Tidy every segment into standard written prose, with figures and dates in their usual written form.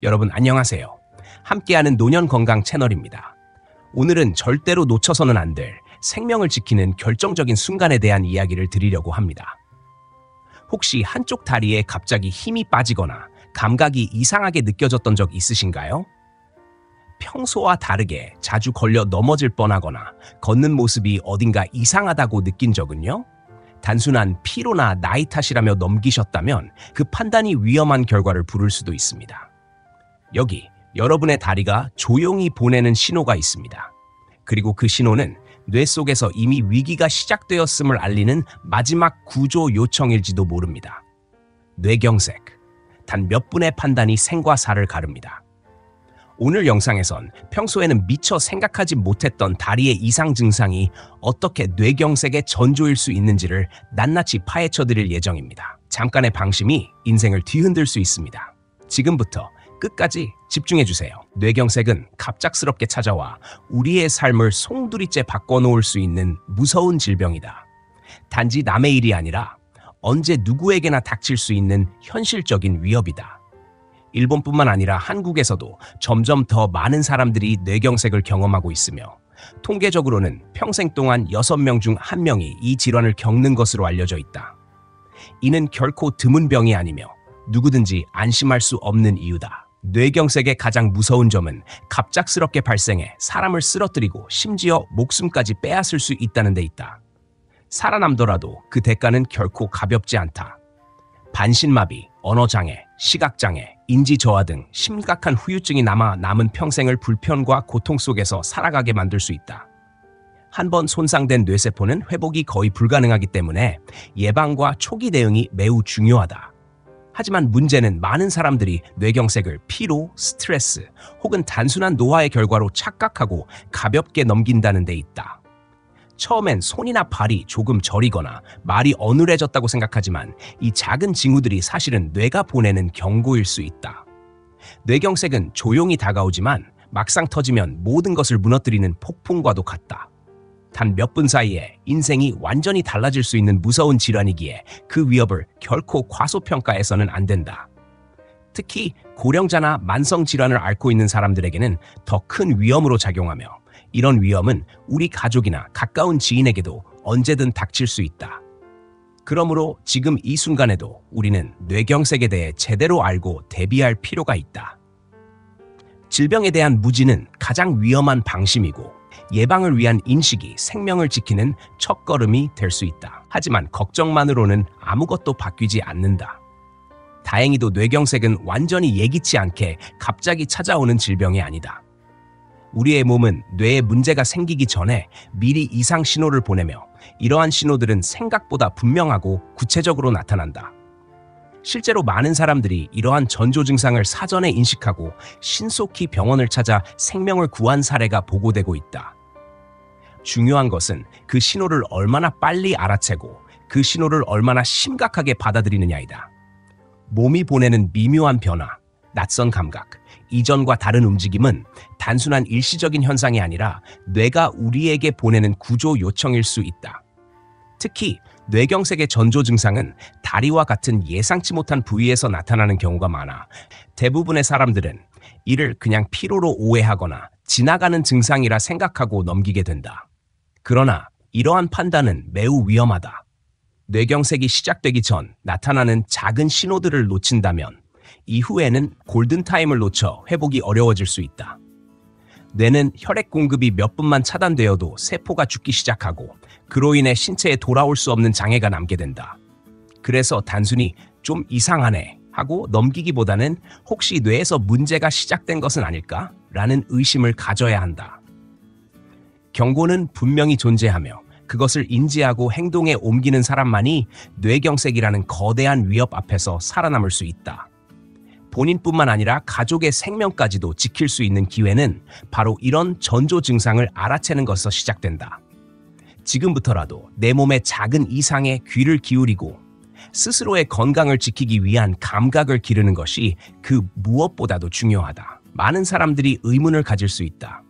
여러분 안녕하세요. 함께하는 노년 건강 채널입니다. 오늘은 절대로 놓쳐서는 안 될 생명을 지키는 결정적인 순간에 대한 이야기를 드리려고 합니다. 혹시 한쪽 다리에 갑자기 힘이 빠지거나 감각이 이상하게 느껴졌던 적 있으신가요? 평소와 다르게 자주 걸려 넘어질 뻔하거나 걷는 모습이 어딘가 이상하다고 느낀 적은요? 단순한 피로나 나이 탓이라며 넘기셨다면 그 판단이 위험한 결과를 부를 수도 있습니다. 여기 여러분의 다리가 조용히 보내는 신호가 있습니다. 그리고 그 신호는 뇌 속에서 이미 위기가 시작되었음을 알리는 마지막 구조 요청일지도 모릅니다. 뇌경색. 단 몇 분의 판단이 생과 사를 가릅니다. 오늘 영상에선 평소에는 미처 생각하지 못했던 다리의 이상 증상이 어떻게 뇌경색의 전조일 수 있는지를 낱낱이 파헤쳐 드릴 예정입니다. 잠깐의 방심이 인생을 뒤흔들 수 있습니다. 지금부터 끝까지 집중해주세요. 뇌경색은 갑작스럽게 찾아와 우리의 삶을 송두리째 바꿔놓을 수 있는 무서운 질병이다. 단지 남의 일이 아니라 언제 누구에게나 닥칠 수 있는 현실적인 위협이다. 일본뿐만 아니라 한국에서도 점점 더 많은 사람들이 뇌경색을 경험하고 있으며 통계적으로는 평생 동안 6명 중 1명이 이 질환을 겪는 것으로 알려져 있다. 이는 결코 드문 병이 아니며 누구든지 안심할 수 없는 이유다. 뇌경색의 가장 무서운 점은 갑작스럽게 발생해 사람을 쓰러뜨리고 심지어 목숨까지 빼앗을 수 있다는 데 있다. 살아남더라도 그 대가는 결코 가볍지 않다. 반신마비, 언어장애, 시각장애, 인지저하 등 심각한 후유증이 남은 평생을 불편과 고통 속에서 살아가게 만들 수 있다. 한번 손상된 뇌세포는 회복이 거의 불가능하기 때문에 예방과 초기 대응이 매우 중요하다. 하지만 문제는 많은 사람들이 뇌경색을 피로, 스트레스 혹은 단순한 노화의 결과로 착각하고 가볍게 넘긴다는 데 있다. 처음엔 손이나 발이 조금 저리거나 말이 어눌해졌다고 생각하지만 이 작은 징후들이 사실은 뇌가 보내는 경고일 수 있다. 뇌경색은 조용히 다가오지만 막상 터지면 모든 것을 무너뜨리는 폭풍과도 같다. 단 몇 분 사이에 인생이 완전히 달라질 수 있는 무서운 질환이기에 그 위협을 결코 과소평가해서는 안 된다. 특히 고령자나 만성 질환을 앓고 있는 사람들에게는 더 큰 위험으로 작용하며 이런 위험은 우리 가족이나 가까운 지인에게도 언제든 닥칠 수 있다. 그러므로 지금 이 순간에도 우리는 뇌경색에 대해 제대로 알고 대비할 필요가 있다. 질병에 대한 무지는 가장 위험한 방심이고 예방을 위한 인식이 생명을 지키는 첫걸음이 될 수 있다. 하지만 걱정만으로는 아무것도 바뀌지 않는다. 다행히도 뇌경색은 완전히 예기치 않게 갑자기 찾아오는 질병이 아니다. 우리의 몸은 뇌에 문제가 생기기 전에 미리 이상 신호를 보내며 이러한 신호들은 생각보다 분명하고 구체적으로 나타난다. 실제로 많은 사람들이 이러한 전조 증상을 사전에 인식하고 신속히 병원을 찾아 생명을 구한 사례가 보고되고 있다. 중요한 것은 그 신호를 얼마나 빨리 알아채고 그 신호를 얼마나 심각하게 받아들이느냐이다. 몸이 보내는 미묘한 변화, 낯선 감각, 이전과 다른 움직임은 단순한 일시적인 현상이 아니라 뇌가 우리에게 보내는 구조 요청일 수 있다. 특히 뇌경색의 전조 증상은 다리와 같은 예상치 못한 부위에서 나타나는 경우가 많아 대부분의 사람들은 이를 그냥 피로로 오해하거나 지나가는 증상이라 생각하고 넘기게 된다. 그러나 이러한 판단은 매우 위험하다. 뇌경색이 시작되기 전 나타나는 작은 신호들을 놓친다면 이후에는 골든타임을 놓쳐 회복이 어려워질 수 있다. 뇌는 혈액 공급이 몇 분만 차단되어도 세포가 죽기 시작하고 그로 인해 신체에 돌아올 수 없는 장애가 남게 된다. 그래서 단순히 좀 이상하네 하고 넘기기보다는 혹시 뇌에서 문제가 시작된 것은 아닐까? 라는 의심을 가져야 한다. 경고는 분명히 존재하며 그것을 인지하고 행동에 옮기는 사람만이 뇌경색이라는 거대한 위협 앞에서 살아남을 수 있다. 본인뿐만 아니라 가족의 생명까지도 지킬 수 있는 기회는 바로 이런 전조 증상을 알아채는 것에서 시작된다. 지금부터라도 내 몸의 작은 이상에 귀를 기울이고 스스로의 건강을 지키기 위한 감각을 기르는 것이 그 무엇보다도 중요하다. 많은 사람들이 의문을 가질 수 있다.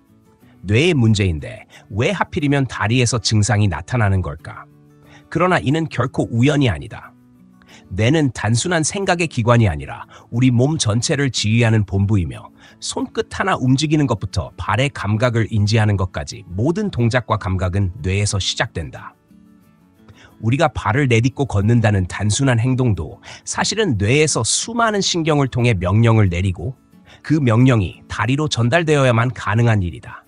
뇌의 문제인데 왜 하필이면 다리에서 증상이 나타나는 걸까? 그러나 이는 결코 우연이 아니다. 뇌는 단순한 생각의 기관이 아니라 우리 몸 전체를 지휘하는 본부이며 손끝 하나 움직이는 것부터 발의 감각을 인지하는 것까지 모든 동작과 감각은 뇌에서 시작된다. 우리가 발을 내딛고 걷는다는 단순한 행동도 사실은 뇌에서 수많은 신경을 통해 명령을 내리고 그 명령이 다리로 전달되어야만 가능한 일이다.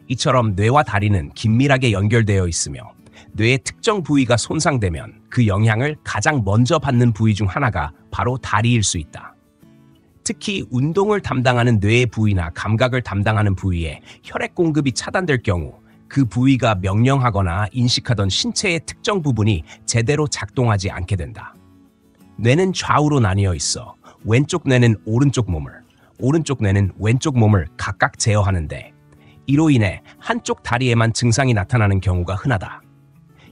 이처럼 뇌와 다리는 긴밀하게 연결되어 있으며 뇌의 특정 부위가 손상되면 그 영향을 가장 먼저 받는 부위 중 하나가 바로 다리일 수 있다. 특히 운동을 담당하는 뇌의 부위나 감각을 담당하는 부위에 혈액 공급이 차단될 경우 그 부위가 명령하거나 인식하던 신체의 특정 부분이 제대로 작동하지 않게 된다. 뇌는 좌우로 나뉘어 있어 왼쪽 뇌는 오른쪽 몸을, 오른쪽 뇌는 왼쪽 몸을 각각 제어하는데 이로 인해 한쪽 다리에만 증상이 나타나는 경우가 흔하다.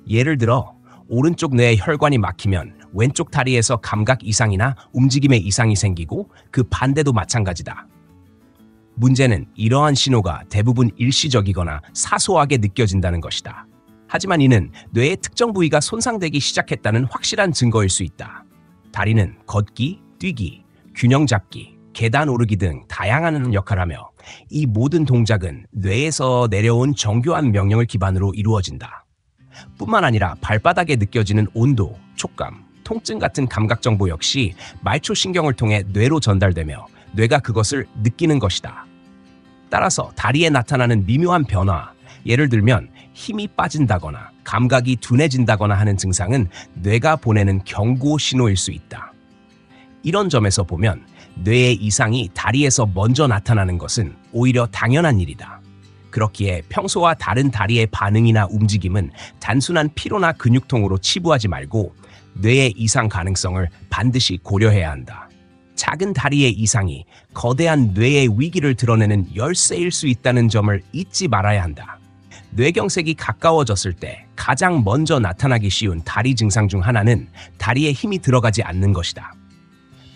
예를 들어 오른쪽 뇌의 혈관이 막히면 왼쪽 다리에서 감각 이상이나 움직임의 이상이 생기고 그 반대도 마찬가지다. 문제는 이러한 신호가 대부분 일시적이거나 사소하게 느껴진다는 것이다. 하지만 이는 뇌의 특정 부위가 손상되기 시작했다는 확실한 증거일 수 있다. 다리는 걷기, 뛰기, 균형 잡기, 계단 오르기 등 다양한 역할을 하며 이 모든 동작은 뇌에서 내려온 정교한 명령을 기반으로 이루어진다. 뿐만 아니라 발바닥에 느껴지는 온도, 촉감, 통증 같은 감각 정보 역시 말초신경을 통해 뇌로 전달되며 뇌가 그것을 느끼는 것이다. 따라서 다리에 나타나는 미묘한 변화, 예를 들면 힘이 빠진다거나 감각이 둔해진다거나 하는 증상은 뇌가 보내는 경고 신호일 수 있다. 이런 점에서 보면 뇌의 이상이 다리에서 먼저 나타나는 것은 오히려 당연한 일이다. 그렇기에 평소와 다른 다리의 반응이나 움직임은 단순한 피로나 근육통으로 치부하지 말고 뇌의 이상 가능성을 반드시 고려해야 한다. 작은 다리의 이상이 거대한 뇌의 위기를 드러내는 열쇠일 수 있다는 점을 잊지 말아야 한다. 뇌경색이 가까워졌을 때 가장 먼저 나타나기 쉬운 다리 증상 중 하나는 다리에 힘이 들어가지 않는 것이다.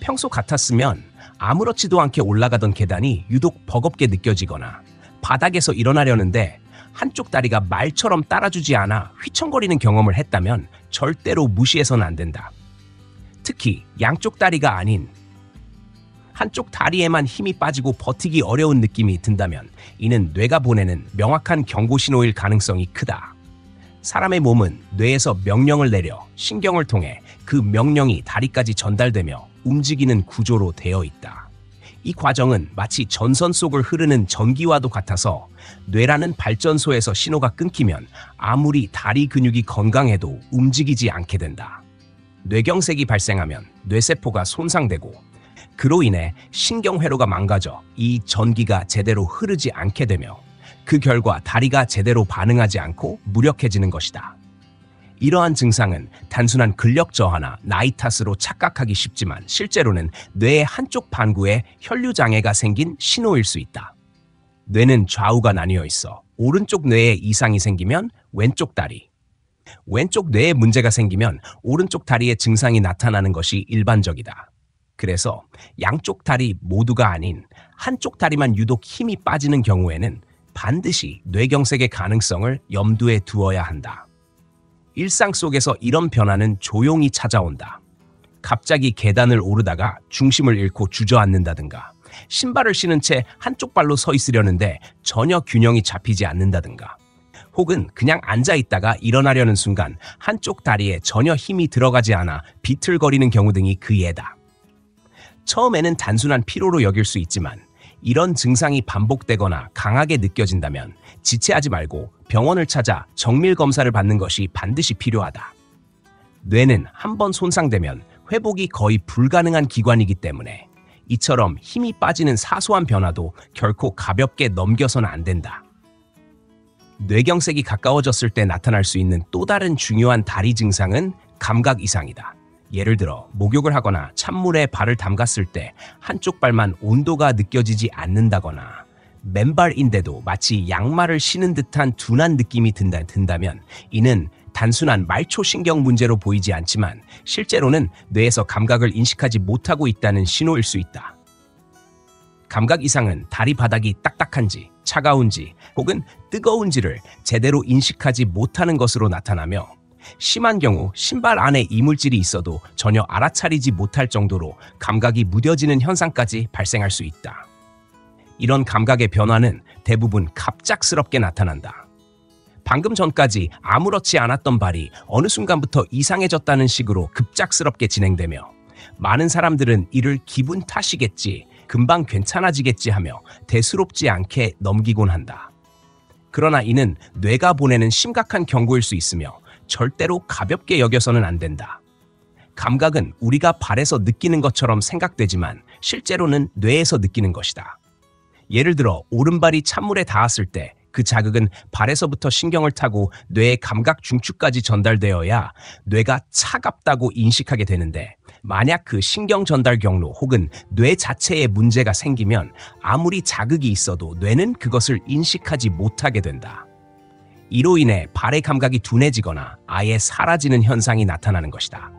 평소 같았으면 아무렇지도 않게 올라가던 계단이 유독 버겁게 느껴지거나 바닥에서 일어나려는데 한쪽 다리가 말처럼 따라주지 않아 휘청거리는 경험을 했다면 절대로 무시해서는 안 된다. 특히 양쪽 다리가 아닌 한쪽 다리에만 힘이 빠지고 버티기 어려운 느낌이 든다면 이는 뇌가 보내는 명확한 경고 신호일 가능성이 크다. 사람의 몸은 뇌에서 명령을 내려 신경을 통해 그 명령이 다리까지 전달되며 움직이는 구조로 되어 있다. 이 과정은 마치 전선 속을 흐르는 전기와도 같아서 뇌라는 발전소에서 신호가 끊기면 아무리 다리 근육이 건강해도 움직이지 않게 된다. 뇌경색이 발생하면 뇌세포가 손상되고 그로 인해 신경회로가 망가져 이 전기가 제대로 흐르지 않게 되며 그 결과 다리가 제대로 반응하지 않고 무력해지는 것이다. 이러한 증상은 단순한 근력 저하나 나이 탓으로 착각하기 쉽지만 실제로는 뇌의 한쪽 반구에 혈류 장애가 생긴 신호일 수 있다. 뇌는 좌우가 나뉘어 있어 오른쪽 뇌에 이상이 생기면 왼쪽 다리, 왼쪽 뇌에 문제가 생기면 오른쪽 다리에 증상이 나타나는 것이 일반적이다. 그래서 양쪽 다리 모두가 아닌 한쪽 다리만 유독 힘이 빠지는 경우에는 반드시 뇌경색의 가능성을 염두에 두어야 한다. 일상 속에서 이런 변화는 조용히 찾아온다. 갑자기 계단을 오르다가 중심을 잃고 주저앉는다든가, 신발을 신은 채 한쪽 발로 서 있으려는데 전혀 균형이 잡히지 않는다든가, 혹은 그냥 앉아있다가 일어나려는 순간 한쪽 다리에 전혀 힘이 들어가지 않아 비틀거리는 경우 등이 그 예다. 처음에는 단순한 피로로 여길 수 있지만 이런 증상이 반복되거나 강하게 느껴진다면 지체하지 말고 병원을 찾아 정밀 검사를 받는 것이 반드시 필요하다. 뇌는 한번 손상되면 회복이 거의 불가능한 기관이기 때문에 이처럼 힘이 빠지는 사소한 변화도 결코 가볍게 넘겨서는 안 된다. 뇌경색이 가까워졌을 때 나타날 수 있는 또 다른 중요한 다리 증상은 감각 이상이다. 예를 들어 목욕을 하거나 찬물에 발을 담갔을 때 한쪽 발만 온도가 느껴지지 않는다거나 맨발인데도 마치 양말을 신은 듯한 둔한 느낌이 든다면 이는 단순한 말초신경 문제로 보이지 않지만 실제로는 뇌에서 감각을 인식하지 못하고 있다는 신호일 수 있다. 감각 이상은 다리 바닥이 딱딱한지 차가운지 혹은 뜨거운지를 제대로 인식하지 못하는 것으로 나타나며 심한 경우 신발 안에 이물질이 있어도 전혀 알아차리지 못할 정도로 감각이 무뎌지는 현상까지 발생할 수 있다. 이런 감각의 변화는 대부분 갑작스럽게 나타난다. 방금 전까지 아무렇지 않았던 발이 어느 순간부터 이상해졌다는 식으로 급작스럽게 진행되며 많은 사람들은 이를 기분 탓이겠지, 금방 괜찮아지겠지 하며 대수롭지 않게 넘기곤 한다. 그러나 이는 뇌가 보내는 심각한 경고일 수 있으며 절대로 가볍게 여겨서는 안 된다. 감각은 우리가 발에서 느끼는 것처럼 생각되지만 실제로는 뇌에서 느끼는 것이다. 예를 들어 오른발이 찬물에 닿았을 때 그 자극은 발에서부터 신경을 타고 뇌의 감각 중추까지 전달되어야 뇌가 차갑다고 인식하게 되는데, 만약 그 신경 전달 경로 혹은 뇌 자체에 문제가 생기면 아무리 자극이 있어도 뇌는 그것을 인식하지 못하게 된다. 이로 인해 발의 감각이 둔해지거나 아예 사라지는 현상이 나타나는 것이다.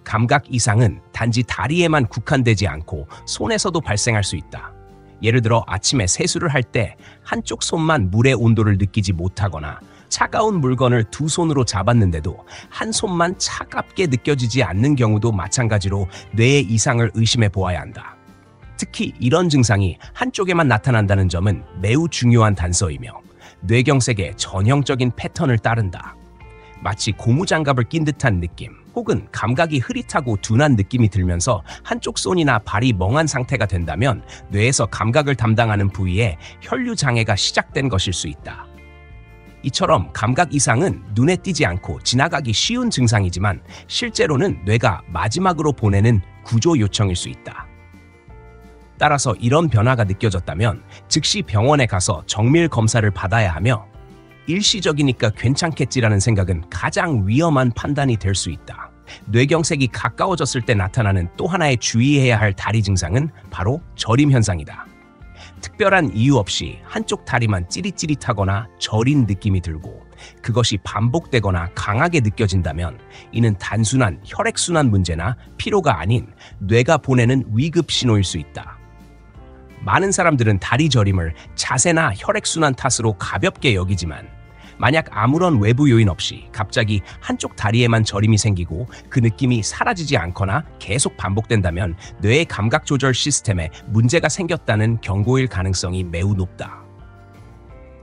감각 이상은 단지 다리에만 국한되지 않고 손에서도 발생할 수 있다. 예를 들어 아침에 세수를 할 때 한쪽 손만 물의 온도를 느끼지 못하거나 차가운 물건을 두 손으로 잡았는데도 한 손만 차갑게 느껴지지 않는 경우도 마찬가지로 뇌의 이상을 의심해 보아야 한다. 특히 이런 증상이 한쪽에만 나타난다는 점은 매우 중요한 단서이며 뇌경색의 전형적인 패턴을 따른다. 마치 고무장갑을 낀 듯한 느낌, 혹은 감각이 흐릿하고 둔한 느낌이 들면서 한쪽 손이나 발이 멍한 상태가 된다면 뇌에서 감각을 담당하는 부위에 혈류 장애가 시작된 것일 수 있다. 이처럼 감각 이상은 눈에 띄지 않고 지나가기 쉬운 증상이지만 실제로는 뇌가 마지막으로 보내는 구조 요청일 수 있다. 따라서 이런 변화가 느껴졌다면 즉시 병원에 가서 정밀 검사를 받아야 하며, 일시적이니까 괜찮겠지라는 생각은 가장 위험한 판단이 될 수 있다. 뇌경색이 가까워졌을 때 나타나는 또 하나의 주의해야 할 다리 증상은 바로 저림 현상이다. 특별한 이유 없이 한쪽 다리만 찌릿찌릿하거나 저린 느낌이 들고 그것이 반복되거나 강하게 느껴진다면 이는 단순한 혈액순환 문제나 피로가 아닌 뇌가 보내는 위급 신호일 수 있다. 많은 사람들은 다리 저림을 자세나 혈액순환 탓으로 가볍게 여기지만, 만약 아무런 외부 요인 없이 갑자기 한쪽 다리에만 저림이 생기고 그 느낌이 사라지지 않거나 계속 반복된다면 뇌의 감각 조절 시스템에 문제가 생겼다는 경고일 가능성이 매우 높다.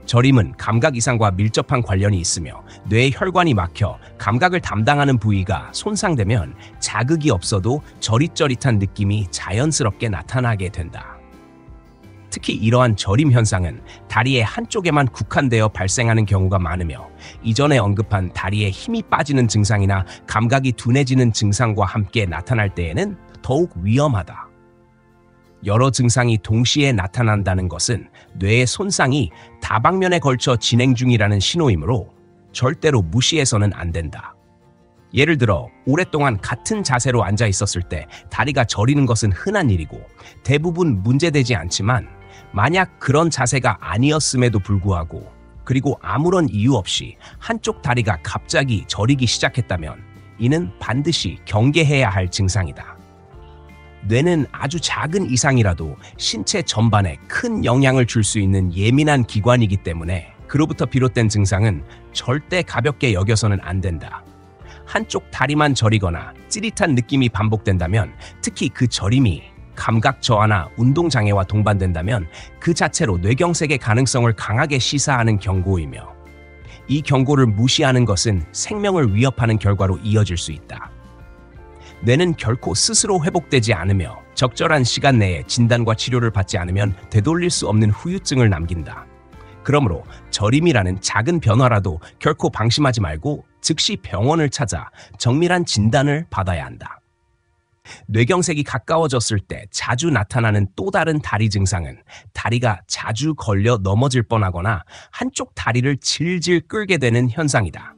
저림은 감각 이상과 밀접한 관련이 있으며 뇌의 혈관이 막혀 감각을 담당하는 부위가 손상되면 자극이 없어도 저릿저릿한 느낌이 자연스럽게 나타나게 된다. 특히 이러한 저림 현상은 다리의 한쪽에만 국한되어 발생하는 경우가 많으며, 이전에 언급한 다리에 힘이 빠지는 증상이나 감각이 둔해지는 증상과 함께 나타날 때에는 더욱 위험하다. 여러 증상이 동시에 나타난다는 것은 뇌의 손상이 다방면에 걸쳐 진행 중이라는 신호이므로 절대로 무시해서는 안 된다. 예를 들어 오랫동안 같은 자세로 앉아 있었을 때 다리가 저리는 것은 흔한 일이고 대부분 문제되지 않지만, 만약 그런 자세가 아니었음에도 불구하고 그리고 아무런 이유 없이 한쪽 다리가 갑자기 저리기 시작했다면 이는 반드시 경계해야 할 증상이다. 뇌는 아주 작은 이상이라도 신체 전반에 큰 영향을 줄 수 있는 예민한 기관이기 때문에 그로부터 비롯된 증상은 절대 가볍게 여겨서는 안 된다. 한쪽 다리만 저리거나 찌릿한 느낌이 반복된다면, 특히 그 저림이 감각 저하나 운동 장애와 동반된다면 그 자체로 뇌경색의 가능성을 강하게 시사하는 경고이며, 이 경고를 무시하는 것은 생명을 위협하는 결과로 이어질 수 있다. 뇌는 결코 스스로 회복되지 않으며 적절한 시간 내에 진단과 치료를 받지 않으면 되돌릴 수 없는 후유증을 남긴다. 그러므로 저림이라는 작은 변화라도 결코 방심하지 말고 즉시 병원을 찾아 정밀한 진단을 받아야 한다. 뇌경색이 가까워졌을 때 자주 나타나는 또 다른 다리 증상은 다리가 자주 걸려 넘어질 뻔하거나 한쪽 다리를 질질 끌게 되는 현상이다.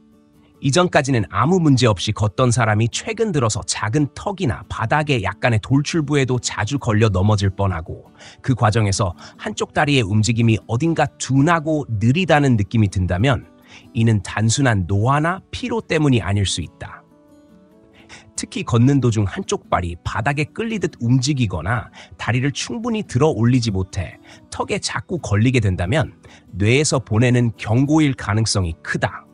이전까지는 아무 문제 없이 걷던 사람이 최근 들어서 작은 턱이나 바닥에 약간의 돌출부에도 자주 걸려 넘어질 뻔하고, 그 과정에서 한쪽 다리의 움직임이 어딘가 둔하고 느리다는 느낌이 든다면 이는 단순한 노화나 피로 때문이 아닐 수 있다. 특히 걷는 도중 한쪽 발이 바닥에 끌리듯 움직이거나 다리를 충분히 들어 올리지 못해 턱에 자꾸 걸리게 된다면 뇌에서 보내는 경고일 가능성이 크다.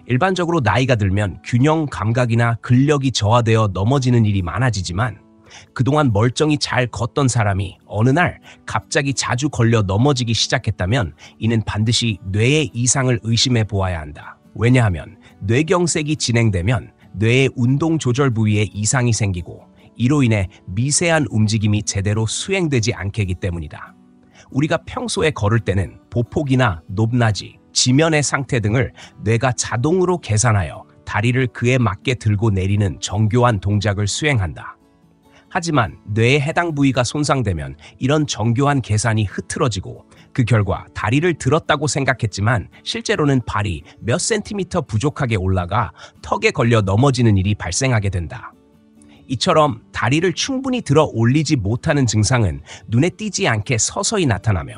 일반적으로 나이가 들면 균형 감각이나 근력이 저하되어 넘어지는 일이 많아지지만 그동안 멀쩡히 잘 걷던 사람이 어느 날 갑자기 자주 걸려 넘어지기 시작했다면 이는 반드시 뇌의 이상을 의심해 보아야 한다. 왜냐하면 뇌경색이 진행되면 뇌의 운동 조절 부위에 이상이 생기고 이로 인해 미세한 움직임이 제대로 수행되지 않기 때문이다. 우리가 평소에 걸을 때는 보폭이나 높낮이, 지면의 상태 등을 뇌가 자동으로 계산하여 다리를 그에 맞게 들고 내리는 정교한 동작을 수행한다. 하지만 뇌의 해당 부위가 손상되면 이런 정교한 계산이 흐트러지고 그 결과 다리를 들었다고 생각했지만 실제로는 발이 몇 센티미터 부족하게 올라가 턱에 걸려 넘어지는 일이 발생하게 된다. 이처럼 다리를 충분히 들어 올리지 못하는 증상은 눈에 띄지 않게 서서히 나타나며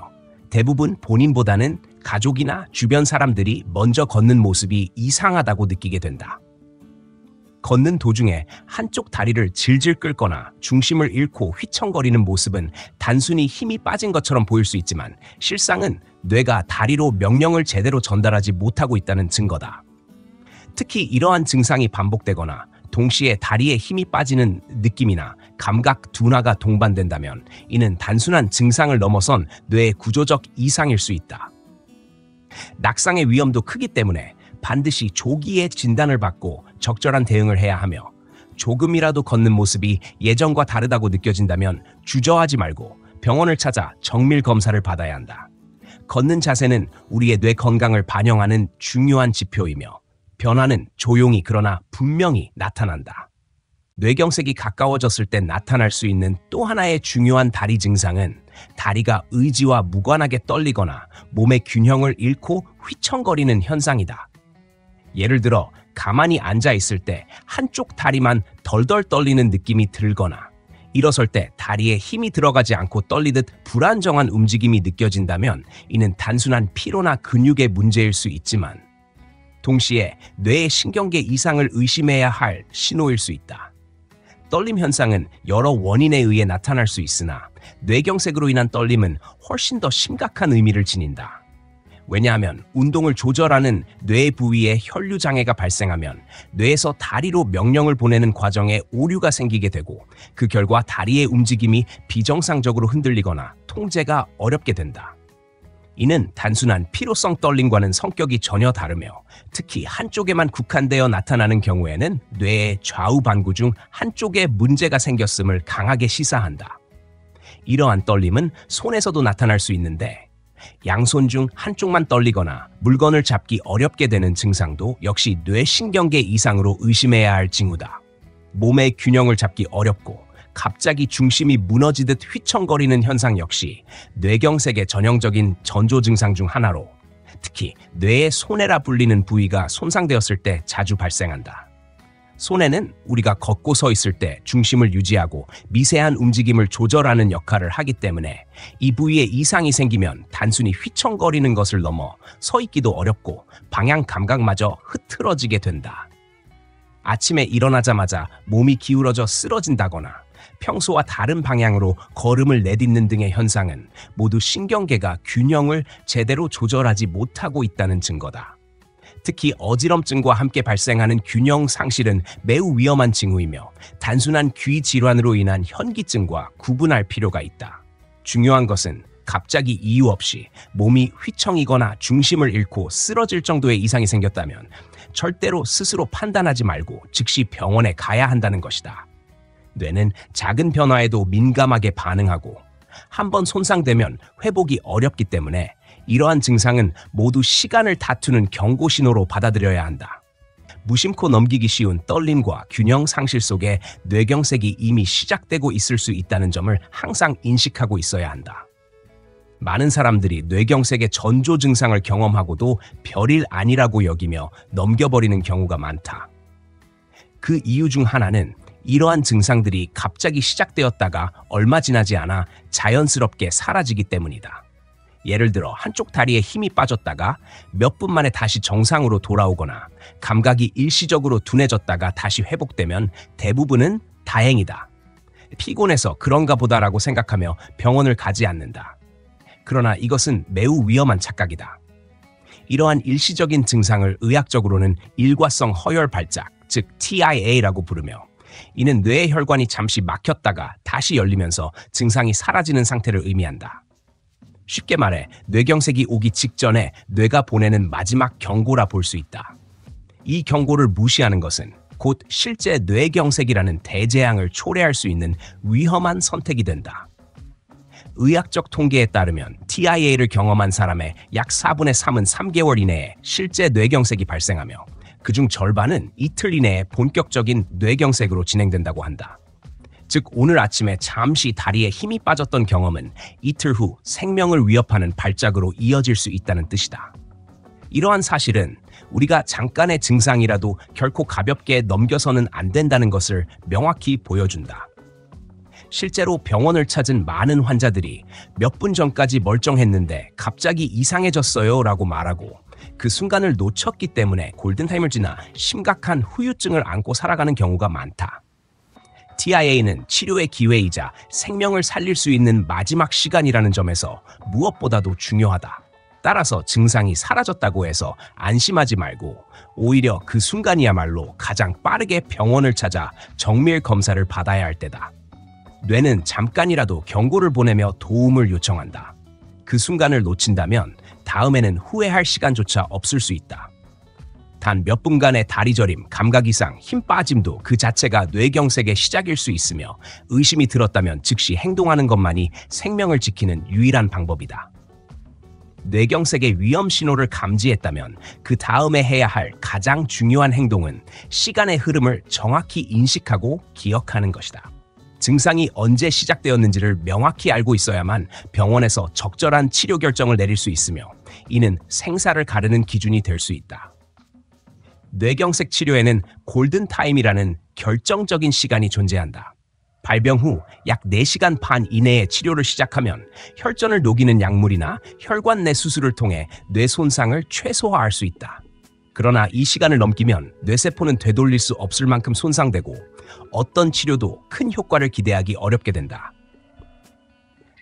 대부분 본인보다는 가족이나 주변 사람들이 먼저 걷는 모습이 이상하다고 느끼게 된다. 걷는 도중에 한쪽 다리를 질질 끌거나 중심을 잃고 휘청거리는 모습은 단순히 힘이 빠진 것처럼 보일 수 있지만 실상은 뇌가 다리로 명령을 제대로 전달하지 못하고 있다는 증거다. 특히 이러한 증상이 반복되거나 동시에 다리에 힘이 빠지는 느낌이나 감각 둔화가 동반된다면 이는 단순한 증상을 넘어선 뇌의 구조적 이상일 수 있다. 낙상의 위험도 크기 때문에 반드시 조기에 진단을 받고 적절한 대응을 해야 하며 조금이라도 걷는 모습이 예전과 다르다고 느껴진다면 주저하지 말고 병원을 찾아 정밀 검사를 받아야 한다. 걷는 자세는 우리의 뇌 건강을 반영하는 중요한 지표이며 변화는 조용히 그러나 분명히 나타난다. 뇌경색이 가까워졌을 때 나타날 수 있는 또 하나의 중요한 다리 증상은 다리가 의지와 무관하게 떨리거나 몸의 균형을 잃고 휘청거리는 현상이다. 예를 들어 가만히 앉아 있을 때 한쪽 다리만 덜덜 떨리는 느낌이 들거나 일어설 때 다리에 힘이 들어가지 않고 떨리듯 불안정한 움직임이 느껴진다면 이는 단순한 피로나 근육의 문제일 수 있지만 동시에 뇌의 신경계 이상을 의심해야 할 신호일 수 있다. 떨림 현상은 여러 원인에 의해 나타날 수 있으나 뇌경색으로 인한 떨림은 훨씬 더 심각한 의미를 지닌다. 왜냐하면 운동을 조절하는 뇌 부위에 혈류 장애가 발생하면 뇌에서 다리로 명령을 보내는 과정에 오류가 생기게 되고 그 결과 다리의 움직임이 비정상적으로 흔들리거나 통제가 어렵게 된다. 이는 단순한 피로성 떨림과는 성격이 전혀 다르며 특히 한쪽에만 국한되어 나타나는 경우에는 뇌의 좌우 반구 중 한쪽에 문제가 생겼음을 강하게 시사한다. 이러한 떨림은 손에서도 나타날 수 있는데 양손 중 한쪽만 떨리거나 물건을 잡기 어렵게 되는 증상도 역시 뇌신경계 이상으로 의심해야 할 징후다. 몸의 균형을 잡기 어렵고 갑자기 중심이 무너지듯 휘청거리는 현상 역시 뇌경색의 전형적인 전조 증상 중 하나로 특히 뇌의 손해라 불리는 부위가 손상되었을 때 자주 발생한다. 손해는 우리가 걷고 서 있을 때 중심을 유지하고 미세한 움직임을 조절하는 역할을 하기 때문에 이 부위에 이상이 생기면 단순히 휘청거리는 것을 넘어 서 있기도 어렵고 방향 감각마저 흐트러지게 된다. 아침에 일어나자마자 몸이 기울어져 쓰러진다거나 평소와 다른 방향으로 걸음을 내딛는 등의 현상은 모두 신경계가 균형을 제대로 조절하지 못하고 있다는 증거다. 특히 어지럼증과 함께 발생하는 균형 상실은 매우 위험한 징후이며 단순한 귀 질환으로 인한 현기증과 구분할 필요가 있다. 중요한 것은 갑자기 이유 없이 몸이 휘청이거나 중심을 잃고 쓰러질 정도의 이상이 생겼다면 절대로 스스로 판단하지 말고 즉시 병원에 가야 한다는 것이다. 뇌는 작은 변화에도 민감하게 반응하고 한번 손상되면 회복이 어렵기 때문에 이러한 증상은 모두 시간을 다투는 경고 신호로 받아들여야 한다. 무심코 넘기기 쉬운 떨림과 균형 상실 속에 뇌경색이 이미 시작되고 있을 수 있다는 점을 항상 인식하고 있어야 한다. 많은 사람들이 뇌경색의 전조 증상을 경험하고도 별일 아니라고 여기며 넘겨버리는 경우가 많다. 그 이유 중 하나는 이러한 증상들이 갑자기 시작되었다가 얼마 지나지 않아 자연스럽게 사라지기 때문이다. 예를 들어 한쪽 다리에 힘이 빠졌다가 몇 분 만에 다시 정상으로 돌아오거나 감각이 일시적으로 둔해졌다가 다시 회복되면 대부분은 다행이다. 피곤해서 그런가 보다라고 생각하며 병원을 가지 않는다. 그러나 이것은 매우 위험한 착각이다. 이러한 일시적인 증상을 의학적으로는 일과성 허혈 발작, 즉 TIA라고 부르며, 이는 뇌의 혈관이 잠시 막혔다가 다시 열리면서 증상이 사라지는 상태를 의미한다. 쉽게 말해 뇌경색이 오기 직전에 뇌가 보내는 마지막 경고라 볼 수 있다. 이 경고를 무시하는 것은 곧 실제 뇌경색이라는 대재앙을 초래할 수 있는 위험한 선택이 된다. 의학적 통계에 따르면 TIA를 경험한 사람의 약 4분의 3은 3개월 이내에 실제 뇌경색이 발생하며, 그중 절반은 이틀 이내에 본격적인 뇌경색으로 진행된다고 한다. 즉 오늘 아침에 잠시 다리에 힘이 빠졌던 경험은 이틀 후 생명을 위협하는 발작으로 이어질 수 있다는 뜻이다. 이러한 사실은 우리가 잠깐의 증상이라도 결코 가볍게 넘겨서는 안 된다는 것을 명확히 보여준다. 실제로 병원을 찾은 많은 환자들이 몇 분 전까지 멀쩡했는데 갑자기 이상해졌어요 라고 말하고, 그 순간을 놓쳤기 때문에 골든타임을 지나 심각한 후유증을 안고 살아가는 경우가 많다. TIA는 치료의 기회이자 생명을 살릴 수 있는 마지막 시간이라는 점에서 무엇보다도 중요하다. 따라서 증상이 사라졌다고 해서 안심하지 말고 오히려 그 순간이야말로 가장 빠르게 병원을 찾아 정밀 검사를 받아야 할 때다. 뇌는 잠깐이라도 경고를 보내며 도움을 요청한다. 그 순간을 놓친다면 다음에는 후회할 시간조차 없을 수 있다. 단 몇 분간의 다리 저림, 감각 이상, 힘 빠짐도 그 자체가 뇌경색의 시작일 수 있으며, 의심이 들었다면 즉시 행동하는 것만이 생명을 지키는 유일한 방법이다. 뇌경색의 위험 신호를 감지했다면 그 다음에 해야 할 가장 중요한 행동은 시간의 흐름을 정확히 인식하고 기억하는 것이다. 증상이 언제 시작되었는지를 명확히 알고 있어야만 병원에서 적절한 치료 결정을 내릴 수 있으며, 이는 생사를 가르는 기준이 될 수 있다. 뇌경색 치료에는 골든타임이라는 결정적인 시간이 존재한다. 발병 후 약 4시간 반 이내에 치료를 시작하면 혈전을 녹이는 약물이나 혈관 내 수술을 통해 뇌 손상을 최소화할 수 있다. 그러나 이 시간을 넘기면 뇌세포는 되돌릴 수 없을 만큼 손상되고 어떤 치료도 큰 효과를 기대하기 어렵게 된다.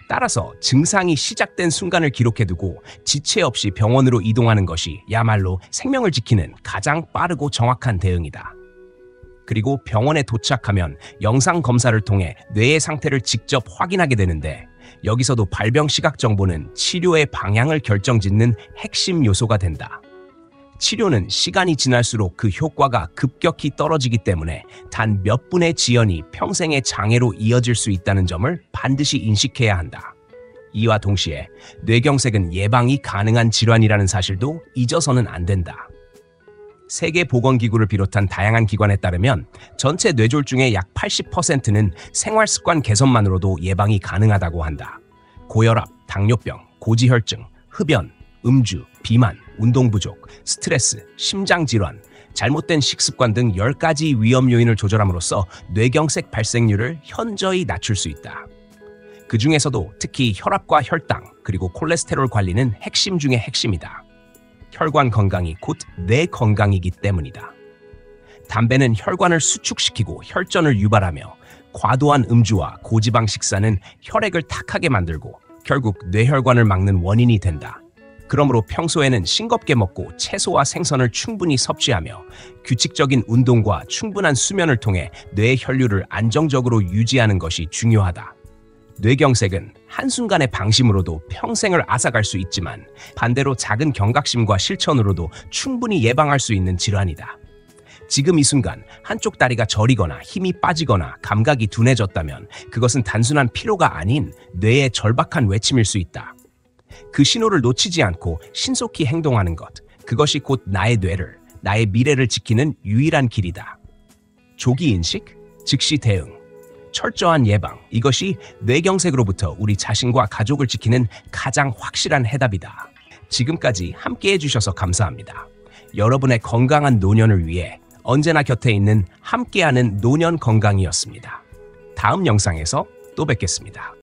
따라서 증상이 시작된 순간을 기록해두고 지체 없이 병원으로 이동하는 것이 야말로 생명을 지키는 가장 빠르고 정확한 대응이다. 그리고 병원에 도착하면 영상 검사를 통해 뇌의 상태를 직접 확인하게 되는데, 여기서도 발병 시각 정보는 치료의 방향을 결정짓는 핵심 요소가 된다. 치료는 시간이 지날수록 그 효과가 급격히 떨어지기 때문에 단 몇 분의 지연이 평생의 장애로 이어질 수 있다는 점을 반드시 인식해야 한다. 이와 동시에 뇌경색은 예방이 가능한 질환이라는 사실도 잊어서는 안 된다. 세계보건기구를 비롯한 다양한 기관에 따르면 전체 뇌졸중의 약 80%는 생활습관 개선만으로도 예방이 가능하다고 한다. 고혈압, 당뇨병, 고지혈증, 흡연, 음주, 비만, 운동 부족, 스트레스, 심장질환, 잘못된 식습관 등 10가지 위험 요인을 조절함으로써 뇌경색 발생률을 현저히 낮출 수 있다. 그 중에서도 특히 혈압과 혈당, 그리고 콜레스테롤 관리는 핵심 중의 핵심이다. 혈관 건강이 곧 뇌 건강이기 때문이다. 담배는 혈관을 수축시키고 혈전을 유발하며, 과도한 음주와 고지방 식사는 혈액을 탁하게 만들고 결국 뇌혈관을 막는 원인이 된다. 그러므로 평소에는 싱겁게 먹고 채소와 생선을 충분히 섭취하며 규칙적인 운동과 충분한 수면을 통해 뇌의 혈류를 안정적으로 유지하는 것이 중요하다. 뇌경색은 한순간의 방심으로도 평생을 앗아갈 수 있지만, 반대로 작은 경각심과 실천으로도 충분히 예방할 수 있는 질환이다. 지금 이 순간 한쪽 다리가 저리거나 힘이 빠지거나 감각이 둔해졌다면 그것은 단순한 피로가 아닌 뇌의 절박한 외침일 수 있다. 그 신호를 놓치지 않고 신속히 행동하는 것, 그것이 곧 나의 뇌를, 나의 미래를 지키는 유일한 길이다. 조기 인식, 즉시 대응, 철저한 예방, 이것이 뇌경색으로부터 우리 자신과 가족을 지키는 가장 확실한 해답이다. 지금까지 함께해 주셔서 감사합니다. 여러분의 건강한 노년을 위해 언제나 곁에 있는 함께하는 노년 건강이었습니다. 다음 영상에서 또 뵙겠습니다.